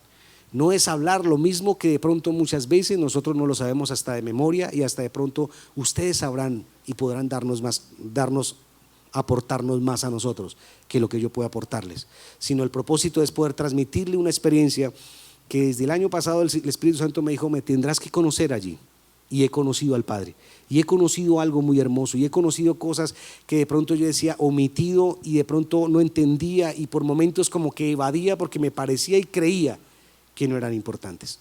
No es hablar lo mismo que de pronto muchas veces nosotros no lo sabemos hasta de memoria, y hasta de pronto ustedes sabrán y podrán aportarnos más a nosotros que lo que yo pueda aportarles. Sino el propósito es poder transmitirle una experiencia que desde el año pasado el Espíritu Santo me dijo, me tendrás que conocer allí. Y he conocido al Padre, y he conocido algo muy hermoso, y he conocido cosas que de pronto yo decía omitido y de pronto no entendía, y por momentos como que evadía porque me parecía y creía que no eran importantes.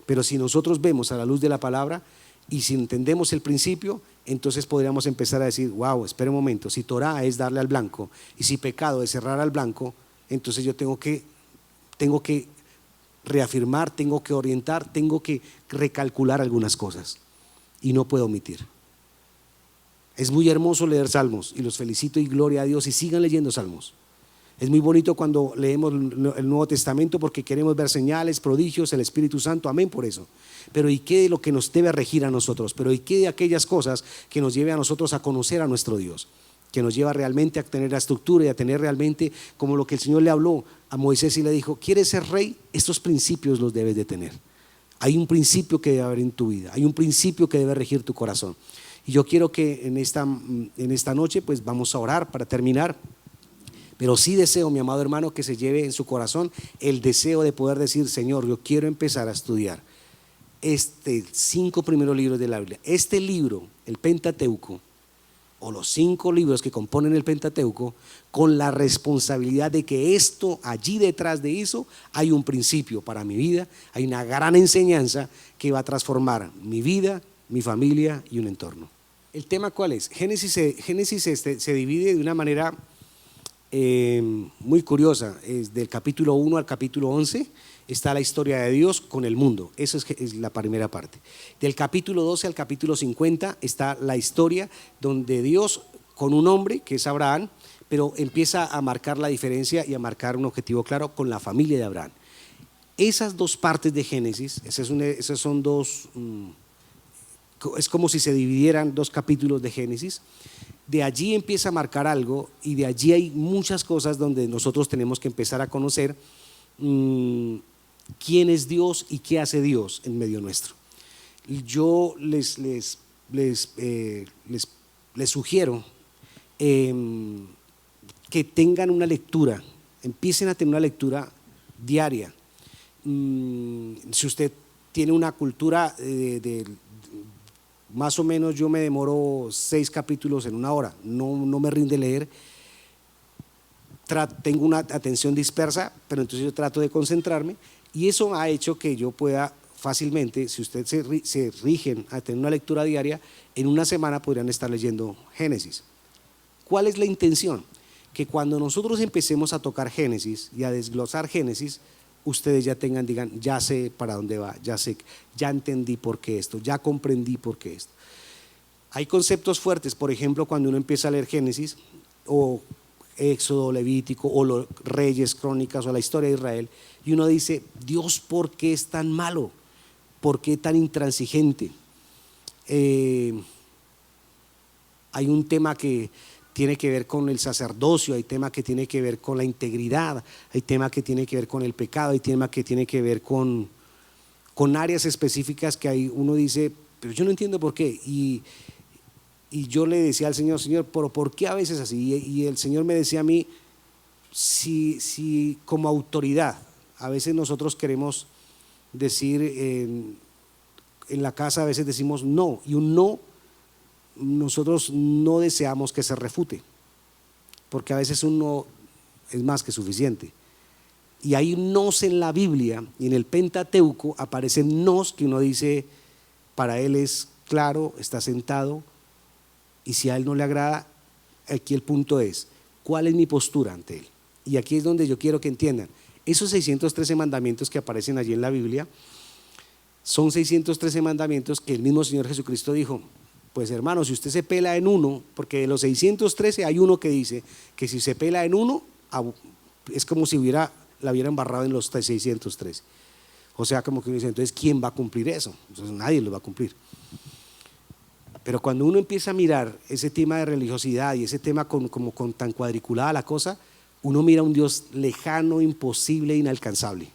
Pero si nosotros vemos a la luz de la palabra y si entendemos el principio, entonces podríamos empezar a decir, wow, espera un momento, si Torah es darle al blanco y si pecado es cerrar al blanco, entonces yo tengo que reafirmar, tengo que orientar, tengo que recalcular algunas cosas y no puedo omitir. Es muy hermoso leer salmos y los felicito y gloria a Dios, y sigan leyendo salmos. Es muy bonito cuando leemos el Nuevo Testamento porque queremos ver señales, prodigios, el Espíritu Santo, amén por eso. Pero ¿y qué de lo que nos debe regir a nosotros? Pero ¿y qué de aquellas cosas que nos lleve a nosotros a conocer a nuestro Dios? Que nos lleva realmente a tener la estructura y a tener realmente como lo que el Señor le habló a Moisés y le dijo, ¿quieres ser rey? Estos principios los debes de tener. Hay un principio que debe haber en tu vida, hay un principio que debe regir tu corazón. Y yo quiero que en esta noche pues vamos a orar para terminar. Pero sí deseo, mi amado hermano, que se lleve en su corazón el deseo de poder decir, Señor, yo quiero empezar a estudiar 5 primeros libros de la Biblia. Este libro, el Pentateuco, o los 5 libros que componen el Pentateuco, con la responsabilidad de que esto, allí detrás de eso, hay un principio para mi vida, hay una gran enseñanza que va a transformar mi vida, mi familia y un entorno. ¿El tema cuál es? Génesis se divide de una manera muy curiosa. Es del capítulo 1 al capítulo 11 está la historia de Dios con el mundo. Eso es la primera parte. Del capítulo 12 al capítulo 50 está la historia donde Dios con un hombre que es Abraham, pero empieza a marcar la diferencia y a marcar un objetivo claro con la familia de Abraham. Esas dos partes de Génesis, esas son dos, es como si se dividieran 2 capítulos de Génesis. De allí empieza a marcar algo, y de allí hay muchas cosas donde nosotros tenemos que empezar a conocer quién es Dios y qué hace Dios en medio nuestro. Yo les sugiero que tengan una lectura, empiecen a tener una lectura diaria. Si usted tiene una cultura más o menos, yo me demoro 6 capítulos en 1 hora, no me rinde leer, tengo una atención dispersa, pero entonces yo trato de concentrarme, y eso ha hecho que yo pueda fácilmente, si ustedes se rigen a tener una lectura diaria, en una semana podrían estar leyendo Génesis. ¿Cuál es la intención? Que cuando nosotros empecemos a tocar Génesis y a desglosar Génesis, ustedes ya tengan, digan, ya sé para dónde va, ya sé, ya entendí por qué esto, ya comprendí por qué esto. Hay conceptos fuertes, por ejemplo, cuando uno empieza a leer Génesis o Éxodo, Levítico o los Reyes, Crónicas o la historia de Israel, y uno dice, Dios, ¿por qué es tan malo? ¿Por qué tan intransigente? Hay un tema que tiene que ver con el sacerdocio, hay tema que tiene que ver con la integridad, hay tema que tiene que ver con el pecado, hay tema que tiene que ver con áreas específicas que hay, uno dice, pero yo no entiendo por qué. Y yo le decía al Señor, Señor, ¿pero por qué a veces así? Y el Señor me decía a mí, si como autoridad, a veces nosotros queremos decir, en la casa a veces decimos no, y un no, nosotros no deseamos que se refute, porque a veces un no es más que suficiente. Y hay nos en la Biblia, y en el Pentateuco aparecen nos que uno dice, para él es claro, está sentado, y si a él no le agrada, aquí el punto es, ¿cuál es mi postura ante él? Y aquí es donde yo quiero que entiendan, esos 613 mandamientos que aparecen allí en la Biblia, son 613 mandamientos que el mismo Señor Jesucristo dijo, pues hermano, si usted se pela en uno, porque de los 613 hay uno que dice que si se pela en uno, es como si la hubiera embarrado en los 613. O sea, como que dice, entonces ¿quién va a cumplir eso? Entonces nadie lo va a cumplir. Pero cuando uno empieza a mirar ese tema de religiosidad y ese tema como con tan cuadriculada la cosa, uno mira a un Dios lejano, imposible, inalcanzable.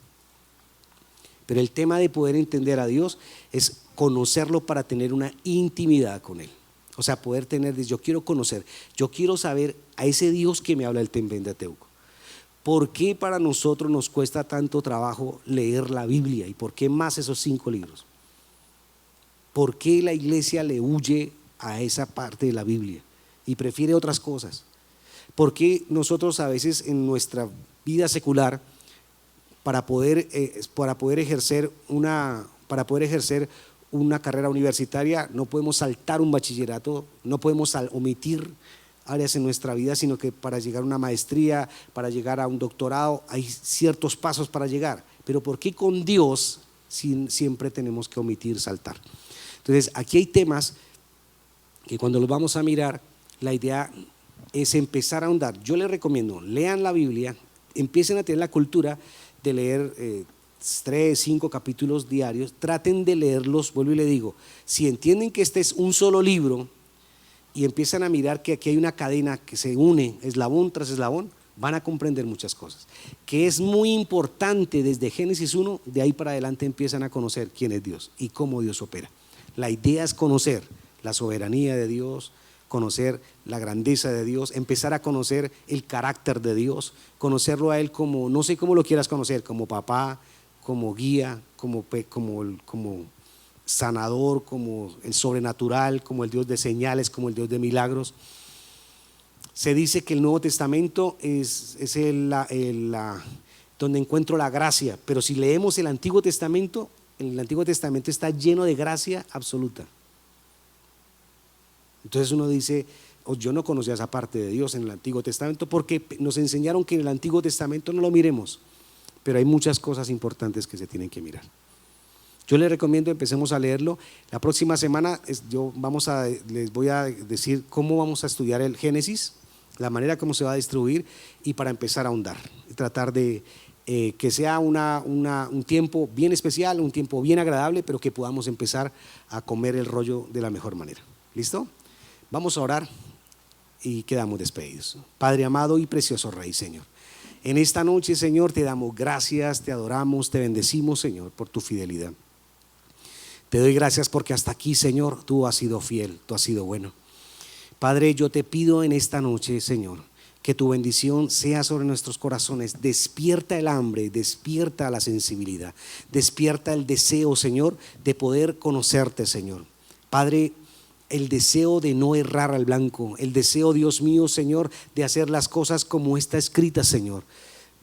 Pero el tema de poder entender a Dios es conocerlo para tener una intimidad con Él. O sea, poder tener, yo quiero conocer, yo quiero saber a ese Dios que me habla el Pentateuco. ¿Por qué para nosotros nos cuesta tanto trabajo leer la Biblia? ¿Y por qué más esos 5 libros? ¿Por qué la iglesia le huye a esa parte de la Biblia y prefiere otras cosas? ¿Por qué nosotros a veces en nuestra vida secular, para poder ejercer una carrera universitaria, no podemos saltar un bachillerato, no podemos omitir áreas en nuestra vida, sino que para llegar a una maestría, para llegar a un doctorado, hay ciertos pasos para llegar? Pero ¿por qué con Dios siempre tenemos que omitir, saltar? Entonces aquí hay temas que cuando los vamos a mirar, la idea es empezar a ahondar. Yo les recomiendo, lean la Biblia, empiecen a tener la cultura de leer 3, 5 capítulos diarios, traten de leerlos, vuelvo y le digo, si entienden que este es un solo libro y empiezan a mirar que aquí hay una cadena que se une eslabón tras eslabón, van a comprender muchas cosas, que es muy importante desde Génesis 1, de ahí para adelante empiezan a conocer quién es Dios y cómo Dios opera. La idea es conocer la soberanía de Dios, conocer la grandeza de Dios, empezar a conocer el carácter de Dios, conocerlo a Él como, no sé cómo lo quieras conocer, como papá, como guía, como sanador, como el sobrenatural, como el Dios de señales, como el Dios de milagros. Se dice que el Nuevo Testamento es donde encuentro la gracia, pero si leemos el Antiguo Testamento está lleno de gracia absoluta. Entonces uno dice, yo no conocía esa parte de Dios en el Antiguo Testamento porque nos enseñaron que en el Antiguo Testamento no lo miremos, pero hay muchas cosas importantes que se tienen que mirar. Yo les recomiendo empecemos a leerlo. La próxima semana les voy a decir cómo vamos a estudiar el Génesis, la manera como se va a distribuir, y para empezar a ahondar, tratar de que sea un tiempo bien especial, un tiempo bien agradable, pero que podamos empezar a comer el rollo de la mejor manera. ¿Listo? Vamos a orar y quedamos despedidos. Padre amado y precioso Rey, Señor, en esta noche, Señor, te damos gracias, te adoramos, te bendecimos, Señor, por tu fidelidad. Te doy gracias porque hasta aquí, Señor, tú has sido fiel, tú has sido bueno. Padre, yo te pido en esta noche, Señor, que tu bendición sea sobre nuestros corazones. Despierta el hambre, despierta la sensibilidad, despierta el deseo, Señor, de poder conocerte, Señor. Padre, el deseo de no errar al blanco, el deseo, Dios mío, Señor, de hacer las cosas como está escrita, Señor.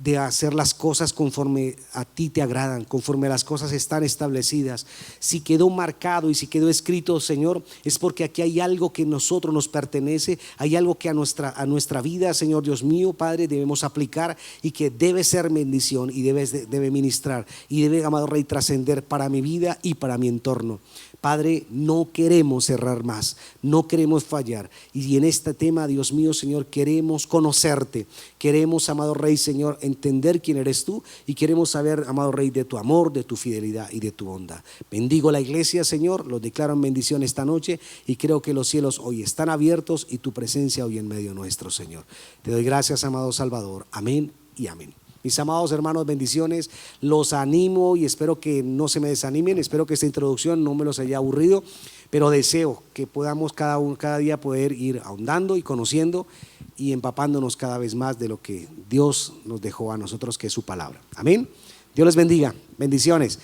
de hacer las cosas conforme a ti te agradan, conforme las cosas están establecidas. Si quedó marcado y si quedó escrito, Señor, es porque aquí hay algo que a nosotros nos pertenece, hay algo que a nuestra vida, Señor Dios mío, Padre, debemos aplicar y que debe ser bendición y debe ministrar y debe, amado Rey, trascender para mi vida y para mi entorno. Padre, no queremos errar más, no queremos fallar. Y en este tema, Dios mío, Señor, queremos conocerte. Queremos, amado Rey, Señor, entender quién eres tú y queremos saber, amado Rey, de tu amor, de tu fidelidad y de tu bondad. Bendigo la iglesia, Señor, los declaro en bendición esta noche y creo que los cielos hoy están abiertos y tu presencia hoy en medio nuestro, Señor. Te doy gracias, amado Salvador. Amén y amén. Mis amados hermanos, bendiciones, los animo y espero que no se me desanimen, espero que esta introducción no me los haya aburrido, pero deseo que podamos cada día poder ir ahondando y conociendo y empapándonos cada vez más de lo que Dios nos dejó a nosotros, que es su palabra. Amén. Dios les bendiga, bendiciones.